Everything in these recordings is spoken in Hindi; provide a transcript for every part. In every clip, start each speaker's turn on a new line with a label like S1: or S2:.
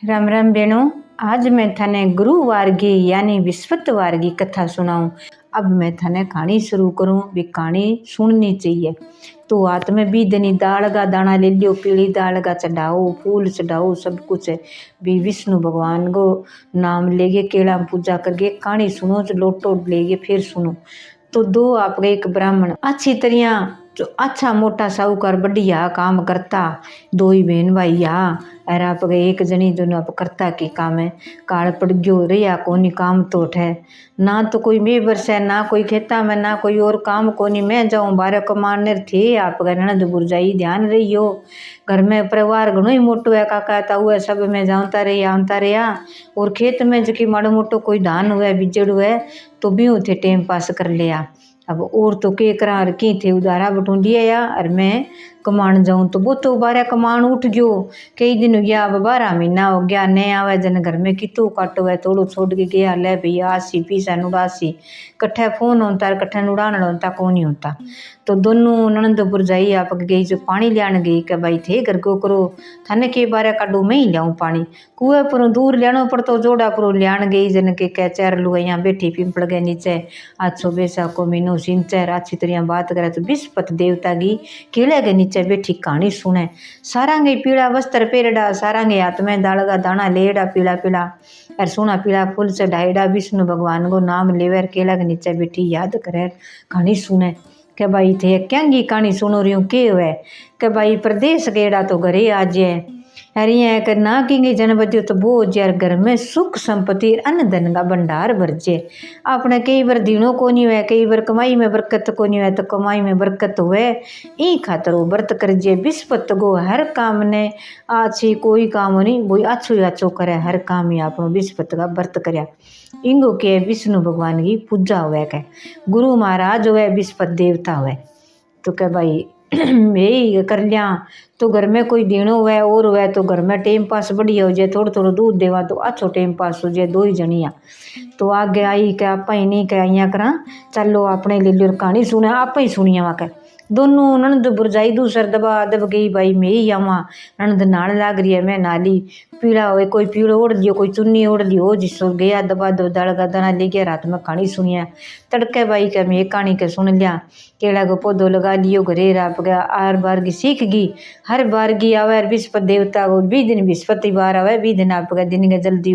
S1: राम राम बेणो। आज मैं थाने गुरुवार की यानी विस्पतवार की कथा सुनाऊं। अब मैं थाने कहानी शुरू करूं। भी कहानी सुननी चाहिए। तो हाथ में भी दनी दाल का दाना ले लियो, पीली दाल का चढ़ाओ, फूल चढ़ाओ, सब कुछ है। भी विष्णु भगवान को नाम लेके केला में पूजा करके कहानी सुनो, जो लोटो लेके फिर सुनो। तो दो आप एक ब्राह्मण अच्छी तरह जो अच्छा मोटा साहूकार बढ़िया काम करता, दो ही बहन भाई अरे आप एक जनी दोनों आप करता की काम है। काल पड़ गयो रिया कोनी काम तो उठे ना, तो कोई मैं बरसे ना कोई खेता में ना कोई और काम कोनी। मैं जाऊं बारह कमाने थे आप ननद बुरजाई ध्यान रही हो। घर में परिवार घणो ही मोटो है, काका ता हुआ सब में जाता रही आमता रहा। और खेत में जो कि माड़ो मोटो कोई धान हुआ बिजड़ हुआ तो भी उठे टाइम पास कर लिया। अब और तो के करा की थे उधारा बटूंडिया या और मैं कमान जाऊं तो वो तो बारह कमान उठ गयो। कई दिन हो गया, अब 12 महीना हो गया, नया आवे जन घर में कितो काटो है थोड़ो छोड़ के गया। ले भैया आसी पीसा नुड़ासी कट्ठे फोन होता कट्ठे नुड़ान होता कौन नहीं होता। तो दोनों ननंदपुर जाई आप गई जो पानी लियान गई के भाई थे घर को करो थाने के बारे काटू मैं ही लियाऊं पानी। कुएं पर दूर लियानो पड़तो जोड़ा पर लियान गई जन के चार लुगाइया बैठी पिंपल के नीचे। अच्छो बेसा को मीनू सिंचर अच्छी तरह बात करे तो विस्पत देवता की केले के नीचे बैठी कहानी सुने। सारांगे पीला वस्त्र पेरड़ा, सारांगे हाथ में दाल का दाना लेड़ा पीला पीला और सोना पीला फूल चढ़ाईड़ा। विष्णु भगवान को नाम लेवर केला के नीचे बैठी याद करे कहानी सुने। के भाई थे क्या कहानी सुनो रही हूँ के हुए के भाई प्रदेश गेड़ा तो घरे आज है। अरे यहाँ कर ना कि जन बच्चों तो बहुत यार घर में सुख संपत्ति अन्न धन का भंडार भरजे। आपने कई बार दिनों को नहीं हुआ, कई बार कमाई में बरकत को नहीं हुआ तो कमाई में बरकत हुए। ई खातर वो व्रत कर जे विस्पत गो हर काम ने अच्छी कोई काम नहीं वो अच्छो ही अच्छो करे हर काम ही आप विस्पत का व्रत करया। इंगो के विष्णु भगवान की पूजा हुआ के गुरु महाराज हुए विस्पत देवता हुए। तो क्या भाई यही कर लिया तो घर में कोई दिनों हुआ और हुआ तो घर में टाइम पास बढ़िया हो जाए, थोड़ा थोड़ा दूध देवा तो अच्छो टाइम पास हो जाए। दो ही जनिया तो आगे आई के आप ही नहीं कह अं करा चलो अपने ले लियो कहानी सुने आप ही सुनिया वहाँ के। दोनों ननद बुरजाई दूसर दबा दब गई भाई मैं ही आवा ननद नाल लाग रही है मैं नाली पीड़ा हुए कोई पीड़ो ओढ़ लियो कोई चुन्नी ओढ़ लियो जिसो गया दबा दो दाल का दाना ले गया रात में कहानी सुनिया। तड़के भाई के मैं कहानी के सुन लिया केला को पौधो लगा लियो घरे राप गया आर बार की सीख गई। हर बार की आवे विस्पत देवता को 20 दिन विस्पति बार आवे 20 दिन आपका दिन के जल्दी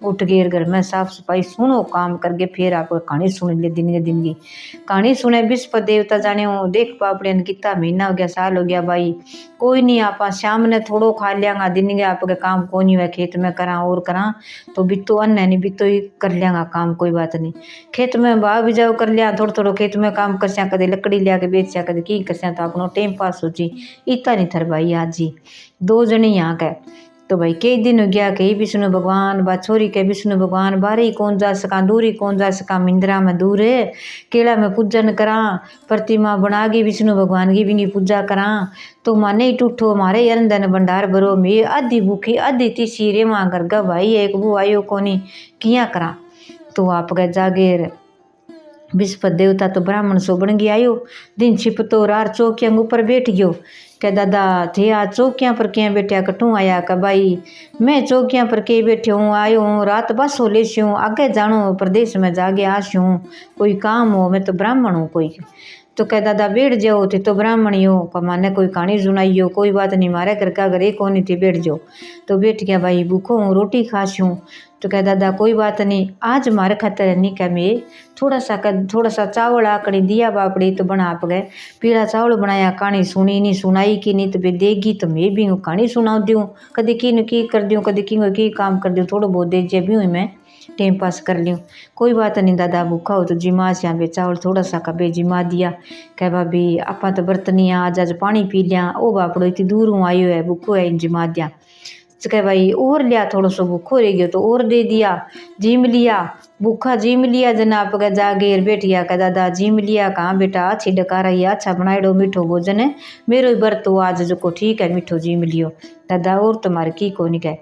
S1: उठ गए घर में साफ सफाई सुनो काम करके फिर आप कहानी सुन ले दिन के दिन की कहानी सुने। विस्पत देवता जाने हो देख पापड़े कितना महीना हो गया साल हो गया भाई कोई नहीं आप शाम ने थोड़ो खा लियांगा दिन के आपके काम को नहीं हुआ खेत में करा और करा तो बितो अन्न नहीं बितो ही कर लियांगा काम कोई बात नहीं। खेत में भाव भी जाओ कर लिया थोड़ा थोड़ा खेत में काम करसा कदे लकड़ी लिया के बेचा कदे की करसा तो अपनो टाइम पास हो जी इतना नहीं थर भाई आज जी दो जने यहाँ के। तो भाई कई दिन हो गया कही विष्णु भगवान बा छोरी के विष्णु भगवान बाहर ही कौन जा सका दूर ही कौन जा सका मिंद्रा में दूर है केला में पूजन करा प्रतिमा बना गई विष्णु भगवान की भी पूजा करा तो माने ही टूठो हमारे अनदन भंडार भरो मैं आधी भूखी आधी तीसी रे वहाँ घर का भाई एक वो आयो कोनी किया करा। तो आप गए जागेर विस्पत देवता तो ब्राह्मण सो बन गया आयो दिन छिप तो रार चौकिया ऊपर बैठ गयो के दादा थे आज चौकिया पर क्या बैठा कटू आया का भाई मैं चौकिया पर के बैठे हूँ आयो हूँ रात बस हो लेसी हूँ आगे जानो प्रदेश में जागे आसी हूँ कोई काम हो मैं तो ब्राह्मण हूँ कोई। तो कह दादा बैठ जाओ थे तो ब्राह्मण हो कमाने कोई कहानी सुनाइयो कोई बात नहीं मारे घर का घर एक होनी थी बैठ जाओ। तो बैठ गया भाई भूखो हूँ रोटी खासी हूँ। तो कह दादा कोई बात नहीं आज मारे खातर नहीं क्या मैं थोड़ा सा चावल आकड़ी दिया बापड़ी तो बना आप गए पीला चावल बनाया कहानी सुनी नहीं सुनाई की नहीं तो बे देगी तो मैं भी कहानी सुना दूँ कभी की कर दूँ कभी की काम कर दूँ थोड़ा बहुत दे जे भी हूँ मैं टाइम पास कर लियो। कोई बात नहीं दादा भूखा हो तो जिमा से यहाँ पे चावल थोड़ा सा कबे जिमा दिया कह भाभी आपा तो बर्तनी आज आज पानी पी लिया ओ बापड़ो इतनी दूर हूँ आयो है भूखो है जिमा दिया। कह भाई और लिया थोड़ा सा भूखो रह गयो तो और दे दिया जिम लिया भूखा जिम लिया जना आप जागेर बैठिया का दादा जिम लिया कहाँ बेटा अच्छी डका रही अच्छा बनाएडो मीठो भोजन है मेरो बर्त आज जो को ठीक है मीठो जिम लियो दादा और तुम्हारे की को नहीं कह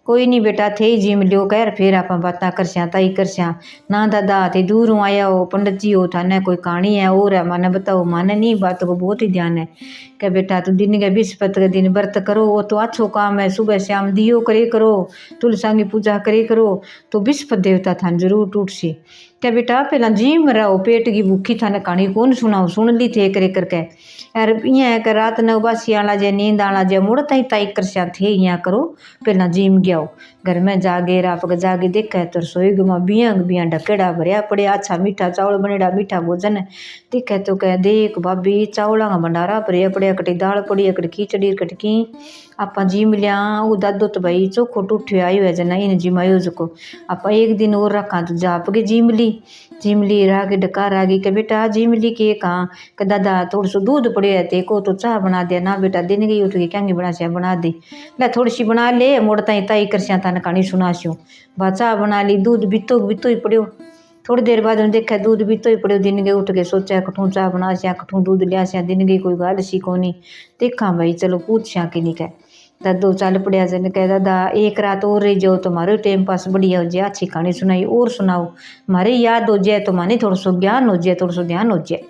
S1: कोई नहीं बेटा थे ही जिम लियो कर फिर आप बातें करस्या ताई करस्या ना दादा थे दूरों आया हो पंडित जी हो थाने कोई कहानी है और है माने बताओ माने नहीं बात को बहुत ही ध्यान है क्या बेटा तो दिन के बिस्पत के दिन व्रत करो वो तो अच्छो काम है सुबह शाम दियो करे करो तुलसा की पूजा करे करो तो बिस्पत देवता थान जरूर टूट सी क्या बेटा पहला जिम रहो पेट की भूखी थाने कहानी कौन सुनाओ सुन ली थे करे करके यार इं है कि रात ने उबासी आला जे नींद आला जे मुड़ ताई ताई करस्या थे यहाँ करो पहला जिम गया घर में जागे राप जागे देखे तो रसोई में बिया ढकेड़ा भरिया पड़े अच्छा मीठा चावल बनेड़ा मीठा भोजन देखे तो कह देख भाभी चावला का भंडारा भरिया पड़े कटी दाल पड़ी कटी खिचड़ी कटकी आप जिम लिया वो दादो तो भाई चोखो टूठियो आयो है जना इन जिम आयो जको आप एक दिन और रखा तो जाप के जिम ली राग डकार रागी के बेटा जिम ली के कहाँ के दादा थोड़ा सा दूध पड़े रहते को तो चाह बना दिया ना बेटा दिन गई उठ गई क्या बना से बना दी ला थोड़ी सी बना ले मोड़ ताई ताई करस्या था कहानी सुनास्यो बा चाह बना ली दूध बीतो ही पड़ो थोड़ी देर बाद में देखा दूध बीतो ही पड़ो दिन गए उठ के सोचा कठू चाह बना सिया कठू दूध लिया सिया दिन गई कोई गाल सी कोनी देखा भाई चलो पूछ सिया कि नहीं कह दादो चल पड़िया जन कह दादा एक रात और रही जाओ तुम्हारे टाइम पास बढ़िया हो जाए अच्छी कहानी सुनाई और सुनाओ हमारे याद हो जाए तो माने थोड़ा सो ज्ञान हो जाए थोड़ा सो ध्यान हो जाए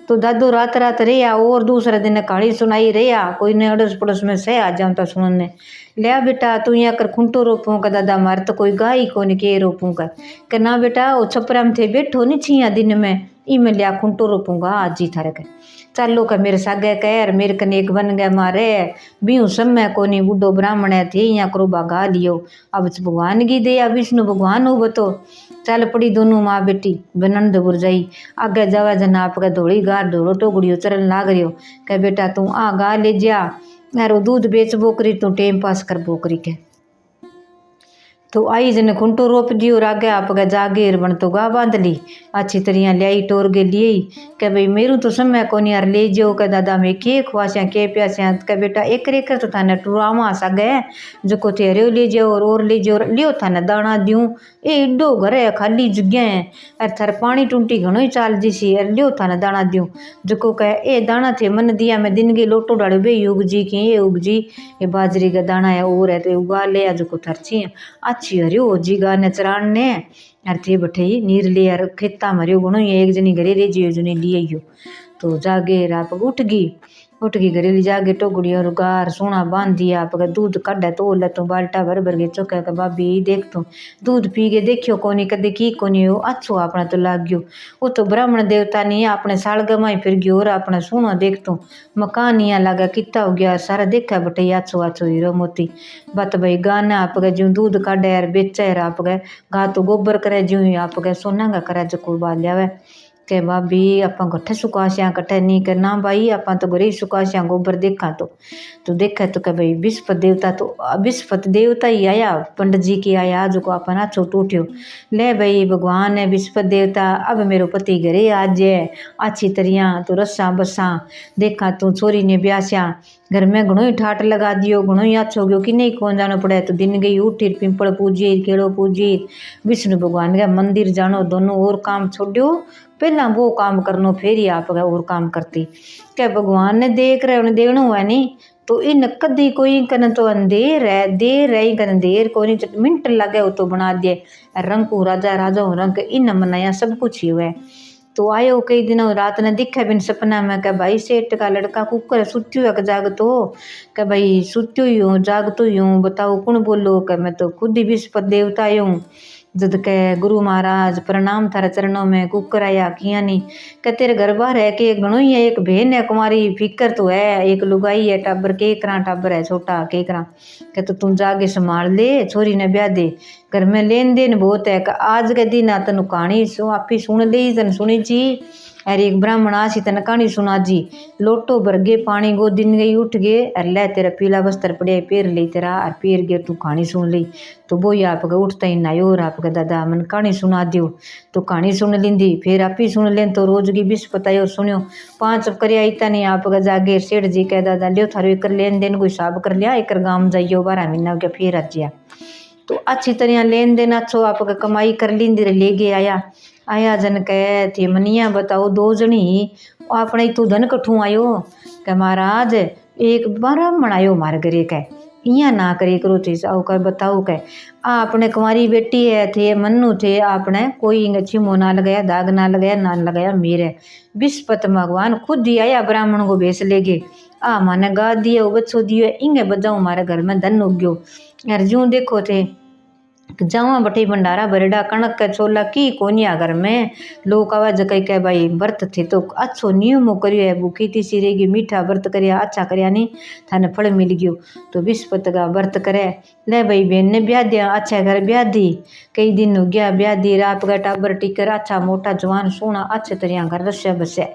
S1: तो दादो रात रात रहा और दूसरे दिन कहानी सुनाई रहा कोई ने अड़ोस पड़ोस में सह आ जाऊँ तो सुनने लिया बेटा तू यहाँ कर खुंटो रोपूँ का दादा मारे तो कोई गाय को नहीं के रोपूँ का ना बेटा वो छपरा में थे बैठो नहीं छिया दिन में ई में लिया खुंटो रोपूँगा आज ही थारे के चलो का मेरे सागे कह मेरे कने एक बन गया मारे बीहू समय को नहीं बुढ़ो ब्राह्मण है थे यहाँ करो बागा लियो अब भगवान की दया विष्णु भगवान हो बतो चल पड़ी दोनों माँ बेटी बनंदपुर जाई आगे जावा जना आपका धोड़ी गार ढोलो टोगड़ियो चरण लाग रियो कह बेटा तू आ गा ले जा यारो दूध बेच बोकरी तू टाइम पास कर बोकरी के तो आई जन खुंटो रोप दियो रागे आप जागे बन तो गा बांध ली अच्छी तरह लियाई टोर के लिए कह भाई मेरू तो समय को नहीं यार ले जाओ कह दादा मैं के खुआस्या के प्यास्या कह बेटा एक रेकर तो थाने टुरावा सगे जो को थे ले जाओ और ले जाओ लियो थाने दाना दूँ एडो घर है खाली जगह है अरे थार पानी टूंटी घणो ही चाल जीसी अरे लियो थाने दाना दूँ जो को कह ए दाना थे मन दिया मैं दिन के लोटो डालो बे युग जी की ये उग जी ये बाजरी का दाना है और है तो उगा ले जो को थरची अच्छी हरियो जी गा ने चरान ने यार थे बठे नीर ले यार खेता मरियो गुणो एक जनी घरे रे जियो जनी लियो तो जागे राप उठ गई घरेली जागे टोगड़ी और गार सोना बांध दिया आप दूध काढ़ा तो ले तो बाल्टा भर भर के चौका का भाभी देख तो दूध पी के देखियो कोनी कदे की कोनी हो अच्छो अपना तो लाग गयो वो तो ब्राह्मण देवता नहीं अपने साल गमाई फिर गयो और अपना सोना देख तो मकान यहाँ लगा कितना हो गया सारा देखा बटे अच्छो अच्छो हीरो मोती बात भाई गाना आप जो दूध काढ़ा यार बेचा यार आप गा तो गोबर करे जो आप सोना का करा जो बाल लिया के भाभी आप कट्ठे सुकाश्या कट्ठे नहीं करना भाई आप तो घरे सुकाश्या गोबर देखा तो देखा तो क्या भाई विस्पत देवता ही आया पंडित जी की आया जो को अपन अच्छो टूटियो ले भाई भगवान है विस्पत देवता अब मेरो पति घरे आज है अच्छी तरह तो रस्सा बसा देखा तू छोरी ने ब्यास्या घर में घणो ही ठाट लगा दियो घणो ही अच्छो गयो कि नहीं कौन जानो पड़े तो दिन गई उठी पिंपल पूजी केड़ो पूजी विष्णु भगवान का मंदिर जानो दोनों और काम छोड़ो पहला वो काम करनो फिर ही आप और काम करती क्या भगवान ने देख रहे उन्हें देना हुआ नहीं तो इन कदी कोई कन तो अंधेर है देर है कन देर कोई मिनट लगे वो तो बना दिए रंग को राजा रंग इन मनाया सब कुछ ही हुआ तो आयो कई दिनों रात ने दिखा बिन सपना में क्या भाई सेठ का लड़का कुकर सुत्यो है जागतो क्या भाई सुत्यो ही हूँ जागतो ही हूँ बताओ कौन बोलो क्या मैं तो खुद ही विस्पत देवता हूँ जद के गुरु महाराज प्रणाम थारा चरणों में कुकर आया किया नहीं क्या तेरे घर बाहर है कि घणो ही है एक बहन है कुमारी फिकर तो है एक लुगाई है टाबर के करा टाबर है छोटा के करा क्या तो तुम जाके संभाल ले छोरी ने ब्याह दे घर में लेन देन बहुत है आज के दिन आ तेन कहानी आप ही सुन ली तन सुनी जी अरे एक ब्राह्मण आसी तन कहानी सुना जी लोटो भर गे पानी गो दिन गई उठ गए अरे ले तेरा पीला वस्त्र पड़े पैर ले तेरा और पैर गे तू कहानी सुन ली तो वो आप उठता ही नायो और आप दादा मन कहानी सुना दियो तो कहानी सुन लींदी फिर आप ही सुन लें तो रोज की बिस पतायो सुनियो 5 कर आईता नहीं आप जागे सेठ जी कह दादा लियो थारो एक लेन देन कोई हिसाब कर लिया एक गाँव जाइयो 12 महीना के फिर अजिया तो अच्छी तरह लेन देन अच्छो आप कमाई कर लींदी ले गए आया जन कह थे मनिया बताओ 2 जनी अपने तू धन कठू आयो कह महाराज एक ब्राह्मण आयो मारे घरे कह इया ना करे करो थे आओ कर बताओ कह आ अपने कुंवारी बेटी है थे मन्नू थे आपने कोई छिमो ना लगाया दाग ना लगाया मेरे विस्पत भगवान खुद ही आया ब्राह्मण को भेस ले गए आ माने गा दिए बच्चों दिए इंगे बजाऊ हमारे घर में धन उग्यो यार जूं देखो थे जावा बटे भंडारा भरेडा कणक के छोला की कोनिया घर में लोग आवाज कह भाई व्रत थे तो अच्छो नियमो करियो है भूखी तीसी रहेगी मीठा व्रत करिया अच्छा करिया नहीं थाने फल मिल गयो तो विस्पत का व्रत करे ले भाई बहन ने ब्याह दिया अच्छा घर ब्याह दी कई दिन हो गया ब्याह दी रात का टाबर टिकर अच्छा मोटा जवान सोना अच्छे तरह घर रस्या बसे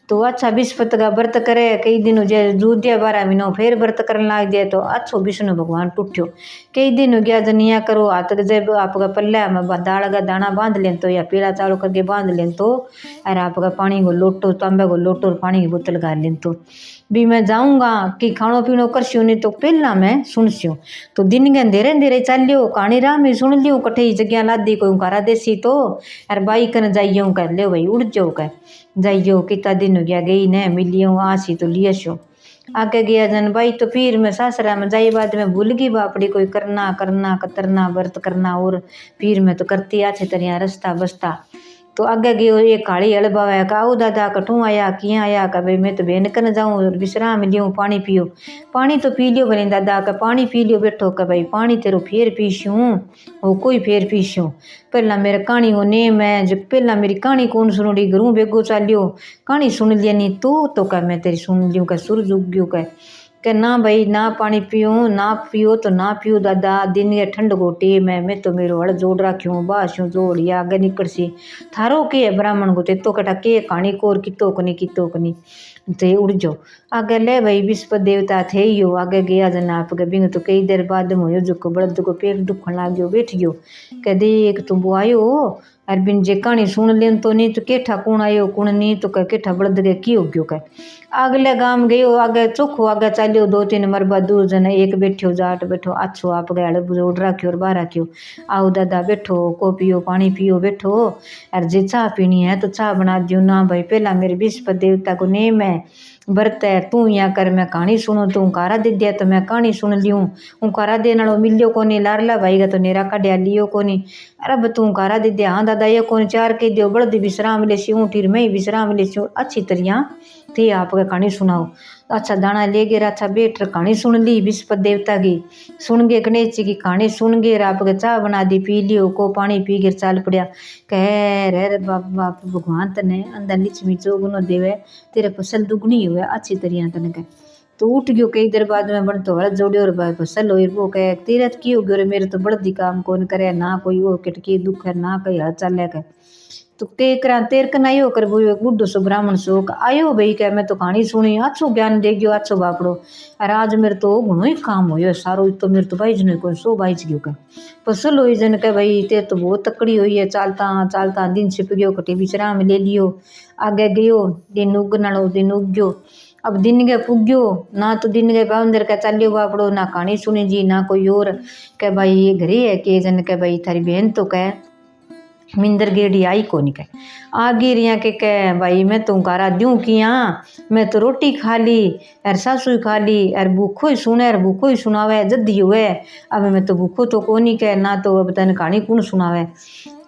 S1: तो अच्छा विस्पत का व्रत करे कई दिन जे दूध दिया 12 महीनों फिर व्रत करने लाग जाए तो अच्छो विष्णु भगवान टूट्यो कई दिन हो गया जनिया करो हाथ जब आपका पल्ला में दाल का दाना बांध लें तो या पीला चावल करके बांध लें तो और आपका पानी को लोटो तांबे को लोटो और पानी की बोतल गाल लें तो भी मैं जाऊंगा कि खाणो पीणो करस्यू नहीं तो पहला मैं सुनस्यू तो दिन के अंधेरे अंधेरे चाल्यो कहानी राम ही सुन लियो कठे जगह लादी कोई कारा देसी तो यार बाई कन जाइयो कह ले भाई उड़ जाओ कह जाइयो कितना दिन हो गया गई न मिलियो आसी तो लियसो आगे गया जन भाई तो फिर मैं सासरा में जाई बाद में भूल गई बापड़ी कोई करना करना कतरना व्रत करना और फिर मैं तो करती अच्छी तरह रस्ता बसता तो आगे गयो एक काली हड़बावा का आओ दादा कठू आया किया आया का भाई मैं तो बहन कन जाऊँ विश्राम लियो पानी पियो पानी तो पी लियो भले दादा का पानी पी लियो बैठो का भाई पानी तेरो फेर पीसूँ वो कोई फेर पीसूँ पहला मेरा कहानी हो ने मैं जब पहला मेरी कहानी कौन सुनोड़ी घरों बेगो चालियो कहानी सुन लिया नहीं तो क्या मैं तेरी सुन लियो का सुर जुग गयो के ना भाई ना पानी पियो तो ना पियो दादा दिन ये ठंड गोटे मैं तो मेरो हड़ जोड़ राख्यूँ बास्यूँ जोड़िया आगे निकल सी थारो के है ब्राह्मण को तो कटा के कहानी कोर कितो कनी ते उड़ जाओ आगे ले भाई विस्पत देवता थे यो आगे गया जना आप बिंग तो कई देर बाद मोयो जो बड़द को पेट दुखन लाग गयो बैठ गयो कह देख तुम आयो अर बिन जे कहानी सुन लेन तो नहीं तो केठा कौन आयो कौन नहीं तो कह केठा बड़द के की हो गयो कह अगले गांव गयो आगे चोखो आगे चालियो 2-3 मरबा दूर जने एक बैठो जाट बैठो अच्छो आप गए जोड़ राख्यो और बाहर राख्यो आओ दादा बैठो को पियो पानी पियो बैठो और जे चाह पीनी है तो चाह बना दियो ना भाई पहला मेरे विस्पत देवता को नेम है व्रत है तू यहाँ कर मैं कहानी सुनो तू कारा दे दिया तो मैं कहानी सुन लियूँ कारा देने वालों मिलियो कोनी लारला भाई का तो नेरा काढ़िया लियो कोनी अरे तू कारा दे दिया हाँ दादा ये कौन चार के दियो बड़द विश्राम ले सी ऊँटीर में विश्राम ले सी अच्छी तरह थे आपका कहानी सुनाओ अच्छा दाना ले गए अच्छा बैठ कहानी सुन ली विस्पत देवता की सुन गए गणेश जी की कहानी सुन गए आपके चाह बना दी पी लियो को पानी पी गए चाल पड़िया कह रे बाप भगवान तने अंदर लक्ष्मी चौगुनो देवे तेरे फसल दुगनी हुए अच्छी तरह तने कह तो उठ गयो कई देर बाद में बन तो हड़ जोड़ियो और फसल हो वो कह तीरथ की हो गयो मेरे तो बड़दी काम कौन करे ना कोई वो किटकी दुख है ना कोई हल चले कह तो के करा तेर कन आयो कर वो बुढ़ो सो ब्राह्मण सो आयो भाई कह मैं तो कहानी सुनी अच्छो ज्ञान दे गयो अच्छो बापड़ो अरे आज मेरे तो घणो ही काम होयो सारो तो मेरे तो बाईज नहीं कोई सो बाईज गयो कह फसल हुई जन कह भाई तेर तो बहुत तकड़ी हुई है चालता दिन छिप गयो कटे विश्राम ले लियो आगे गयो दिन उगनालो दिन उग्यो अब दिन के पुग्यो ना तो दिन के बाउंदर का चालियो बापड़ो ना कहानी सुनी जी ना कोई और कह भाई ये घरे है के जन कह भाई थारी बहन तो कह मिंदर गेड़ी आई को नहीं कह आगे रिया के कह भाई मैं तो कारा दूँ किया मैं तो रोटी खा ली यार सासू खा ली यार भूखो ही सुने यार भूखो ही सुनावे जद्दी हुए अब मैं तो भूखो तो को नहीं कह ना तो अब तन कहानी कौन सुनावे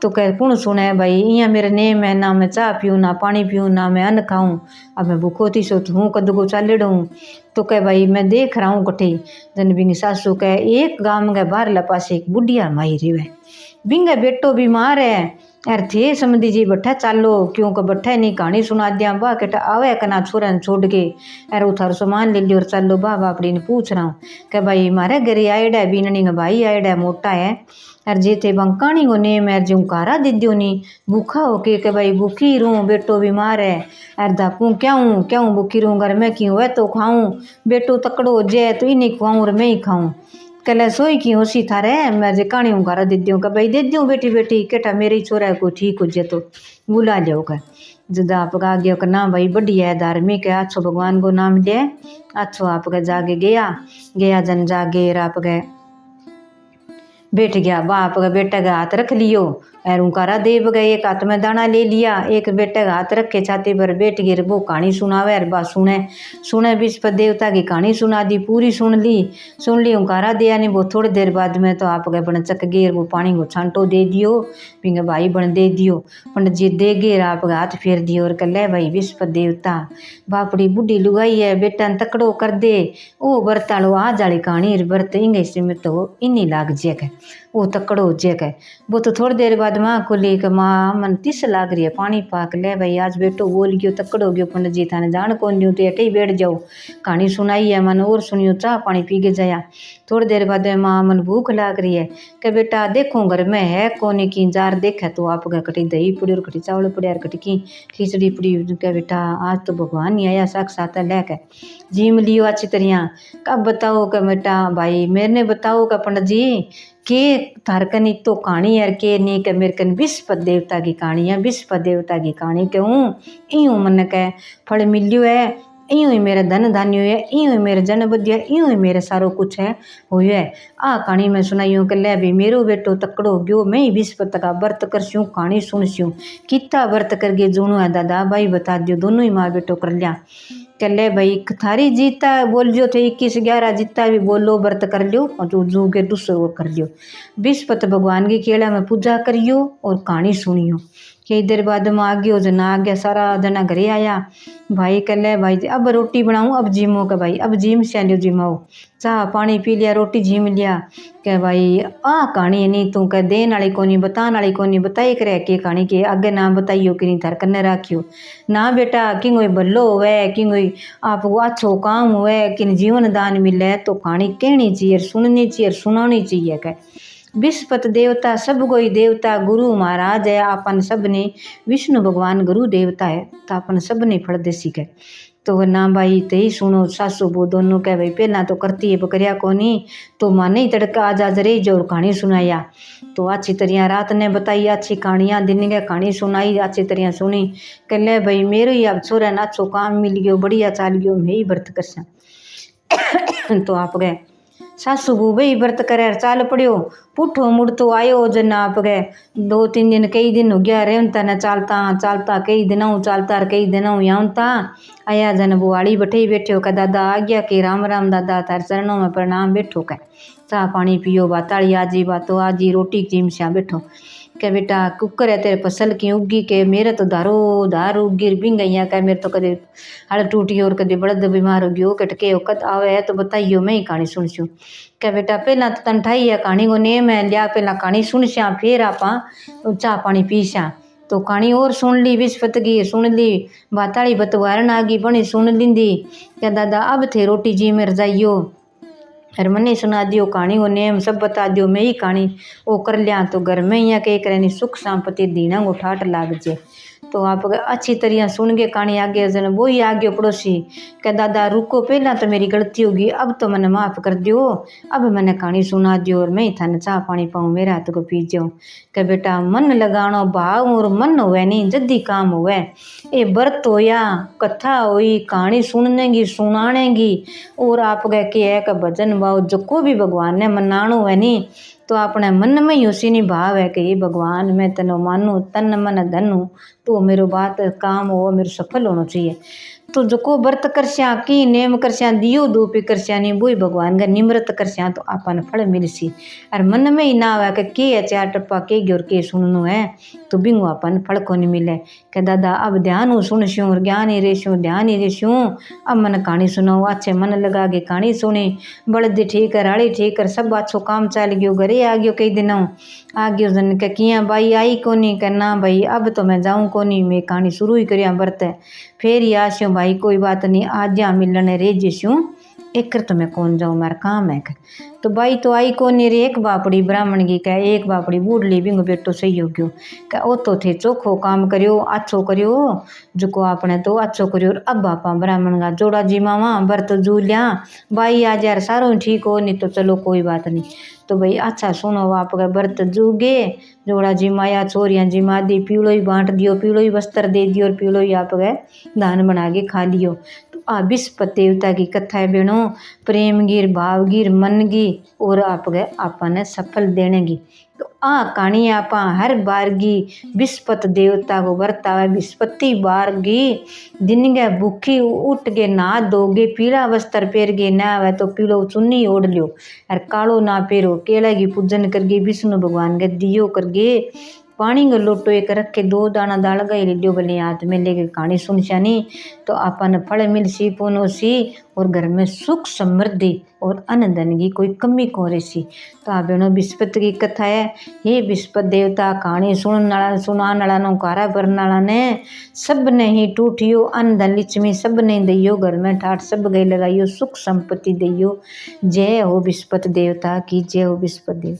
S1: तो कह कौन सुने भाई यहाँ मेरा नेम है ना मैं चाह पीऊँ ना पानी पीऊँ ना मैं अन्न खाऊँ अब मैं भूखो थी सो हूँ कद को चालेड़ हूँ तो कह भाई मैं देख रहा हूँ कठे जन बिंग सासू कह एक गांव के बाहर लपास एक बुढ़िया माई रिवे बिंगा बेटो बीमार है यार थे समझी जी बट्ठा चालो क्यों का बट्ठा नहीं कहानी सुना दिया बा केटा आवे कना छोरा छोड़ के यार उथार सामान ले लियो और चालो बा बापड़ी ने पूछ रहा हूँ कि भाई मारे घरे आएडा बीननी का भाई आएडा मोटा है यार जे थे बंकानी को नेम यार जो कारा दे दियो नहीं भूखा हो के भाई भूखी रहूँ बेटो बीमार है यार धापू क्यों भूखी रहूँ घर में क्यों है तो खाऊं बेटो तकड़ो हो जाए तो इन्हें खुआऊँ और मैं ही खाऊँ कल सोई की होशी थारे मैं जे कहानी हूँ घर दे दूँ भाई दे दूँ बेटी बेटी केटा मेरी छोरा है कोई ठीक हो जाए तो बुला लियो का जब आपका गया का ना भाई बढ़िया है धार्मिक है अच्छो भगवान को नाम ले अच्छो आपका जागे गया जन जागे आप गए बैठ गया बाप का बेटा का हाथ रख लियो और उनकारा देव गए, एक हाथ में दाना ले लिया, एक बेटे का हाथ रखे छाती पर, बैठ गए वो कहानी सुनावे और बा सुने सुने विस्पत देवता की कहानी सुना दी, पूरी सुन ली उनकारा दिया नहीं। वो थोड़ी देर बाद में तो आप गए बन चक गिर, वो पानी को छांटो दे दियो, पिंगे भाई बन दे दियो, पंडित जी दे गिर आप हाथ फेर दियो और कह ले भाई विस्पत देवता बापड़ी बुढ़ी लुगाई है, बेटा न तकड़ो कर दे। ओ बरतालो आ जाली कहानी बरत इंगे में तो इन्हीं लाग जेक वो तकड़ो हो जेक। वो तो थोड़ी देर बाद माँ को लेकर माँ मन तिस लाग रही है पानी पाक ले भाई आज बेटो बोल गयो तकड़ो गयो, पंडित जी थाने जान कौन दियो तो अटे ही बैठ जाओ, कहानी सुनाई है मन और सुनियो, चाह पानी पी के जाया। थोड़ी देर बाद में माँ मन भूख लाग रही है, कि बेटा देखो घर में है कोनी की जार देखे तो आप कटी दही पड़ी और कटी चावल पड़े और कटी की खिचड़ी पड़ी, क्या बेटा आज तो भगवान नहीं आया साक्षात लेके जीम लियो अच्छी तरह। कब बताओ कि बेटा भाई मैंने बताओ कि पंडित जी के थारकनी तो कहानी है के नहीं के मेरे कन विस्पत देवता की कहानी है, विस्पत देवता की कहानी कहूँ यूँ मन के फल मिलियो है, यूँ ही मेरा धन धान्य है, यूँ ही मेरे जन बदिया, यूँ ही मेरे सारो कुछ है हुई है। आ कहानी में सुनाइयो कि ले भी मेरो बेटो तकड़ो गयो, मैं ही विस्पत का व्रत करस्यूँ कहानी सुनस्यूँ, कितना व्रत करके जूनो है दादा भाई बता दियो, दोनों ही माँ बेटो कर लिया। कह ले भाई थारी जीता बोल जो थे 21-11 जीता भी बोलो व्रत कर लियो और जो जू के दूसरो कर लियो, विस्पत भगवान की केड़ा में पूजा करियो और कहानी सुनियो। कई देर बाद में आ गयो जना आ गया, सारा जना घरे आया। भाई कह ले भाई अब रोटी बनाऊँ अब जिमो के भाई अब जिम से लियो जिमाओ, चाह पानी पी लिया रोटी जिम लिया। कह भाई आ कहानी नहीं तू कह देन वाली कोनी बताने वाली कोनी बताई करे के कहानी के आगे ना बताइयो कि नहीं थार कन्ने राखियो ना बेटा कि कोई भलो हुए कि कोई आपको अच्छो काम हुए कि जीवन दान मिले तो कहानी कहनी चाहिए सुननी चाहिए सुनानी चाहिए। कह विस्पत देवता सब कोई देवता गुरु महाराज है, अपन सब ने विष्णु भगवान गुरु देवता है तो अपन सब ने फल दे सीखे। तो ना भाई ते ही सुनो सासू बो दोनों कह भाई पहला तो करती है बकरिया कोनी तो माने ही तड़का आज रही जो कहानी सुनाया। तो अच्छी तरह रात ने बताई अच्छी कहानियाँ, दिन के कहानी सुनाई अच्छी तरह सुनी। कह ले भाई मेरे ही अब छोरा ना अच्छो काम मिल गयो बढ़िया चाल गयो मैं ही व्रत कर तो आप गए सासू बूबे ही व्रत करे चाल पड़ियो पुठो मुड़ तो आयो जन आप गए 2-3 दिन कई दिन हो गया रेवता न चालता कई दिनों चालता कई दिनों यावता आया जन बुआड़ी बैठे ही बैठो का दादा आ गया कि राम राम दादा तार चरणों में प्रणाम बैठो का चाह पानी पियो बाताड़ी आजी बातो आजी रोटी चिम श्या बैठो के बेटा कुकर है तेरे फसल की उगी के मेरे तो धार उगी बिंग गई क्या मेरे तो कदे हड़ टूटी और कदे बड़द बीमार हो गयो कटके कद आवे है तो बताइयो मैं ही कहानी सुनस्यूँ। क्या बेटा पहला तो तन ठाई है कहानी को नेम है लिया पहला कहानी सुनस्या फिर आप चाह पानी पीस्या। तो कहानी और सुन ली विस्पत की सुन ली बाताड़ी बतवारन आगी बनी सुन लिंदी क्या दादा अब थे रोटी जी मेर जाइयो और मने सुना दियो कहानी वो नेम सब बता दियो मैं ही कहानी वो कर लिया। तो घर में ही कह करे सुख संपत्ति दीना को ठाट लाग जे। तो आप अच्छी तरह सुन के कहानी आगे जन वो ही आ गयो पड़ोसी कह दादा रुको पहला तो मेरी गलती होगी अब तो मैंने माफ़ कर दियो अब मैंने कहानी सुना दियो और मैं ही थाने चाह पानी पाऊँ मेरे हाथ को पी जाऊँ। कह बेटा मन लगानो भाव और मन हुए नहीं जल्दी काम हुए ये व्रत होया कथा हुई कहानी सुननेगी सुनानेगी और आप कह के एक भजन भाव जो को भी भगवान ने मनाणो है नहीं तो अपने मन में ही उसी नहीं भाव है कि ये भगवान मैं तेनो मानू तन मन धन हूँ तो मेरो बात काम हो मेरो सफल होना चाहिए। तो जो को व्रत करस्या की नेम करस्या दियो दोपी करस्या नहीं वो ही भगवान का निमृत करस्या तो आपन फल मिलसी और मन में ही ना आवे के है चार टप्पा के ग्योर के सुननो है तो बिंगो अपन फल को नहीं मिले। के दादा अब ध्यान हूँ सुनस्यूँ और ज्ञान ही रेस्यूँ ध्यान ही रेस्यूँ अब मन कहानी सुनाओ अच्छे मन लगा के कहानी सुनी बड़दी ठीक है राड़ी ठीक है सब अच्छो काम चल गयो घरे आ गयो कई दिनों आ गयो जन के किया भाई आई कोनी करना भाई अब तो मैं जाऊँ कोनी मैं कहानी शुरू ही करिया व्रत फिर ही आस्यूँ भाई कोई बात नहीं आज जा मिलने रे जस्यूँ एक तो मैं कौन जाऊँ मारा काम है। तो भाई तो आई कोनी रे एक बापड़ी ब्राह्मण की कह एक बापड़ी बूढ़ली बिंग बेटो सही हो गयो कह ओ तो थे चोखो काम करियो अच्छो करियो जो आपने तो अच्छो करियो अब बापा ब्राह्मण का जोड़ा जी मामा व्रत जू लिया भाई आज यार सारो ठीक हो नहीं तो चलो कोई बात नहीं। तो भाई अच्छा सुनो आपका व्रत जूगे जोड़ा जी माया छोरियाँ जी माँ दी पीलो ही बांट दियो पीलो ही वस्त्र दे दियो और पीलो ही आप गए दान बना के खा लियो। तो आ विस्पत देवता की कथा है बेणो प्रेम गिर भाव गिर मन गी और आप गए आपने सफल देने की। तो आ कहानी आपा हर बारगी विस्पत देवता को बरतावे। विस्पति बारगी दिन गे भूखी उठ के नहा दोगे, पीला वस्त्र पहर के ना आवे तो पीलो चुन्नी ओढ़ लियो और कालो ना पहरो। केला की पूजन करके विष्णु भगवान के दियो करके पानी का लोटो एक रख के 2 दाना दाल गई लियो भले हाथ में लेके कहानी सुन जानी तो अपन फल मिल सी पुनो सी और घर में सुख समृद्धि और अन्न धन की कोई कमी को रही। तो आप बहनों विस्पत की कथा है। हे विस्पत देवता कहानी सुनाने वाला नो कारा भरने ने सब ने ही टूटियो अन्न धन लिचमी सब ने दियो, घर में ठाठ सब गई लगाइयो, सुख संपत्ति दियो। जय हो विस्पत देवता की, जय हो विस्पत देवता।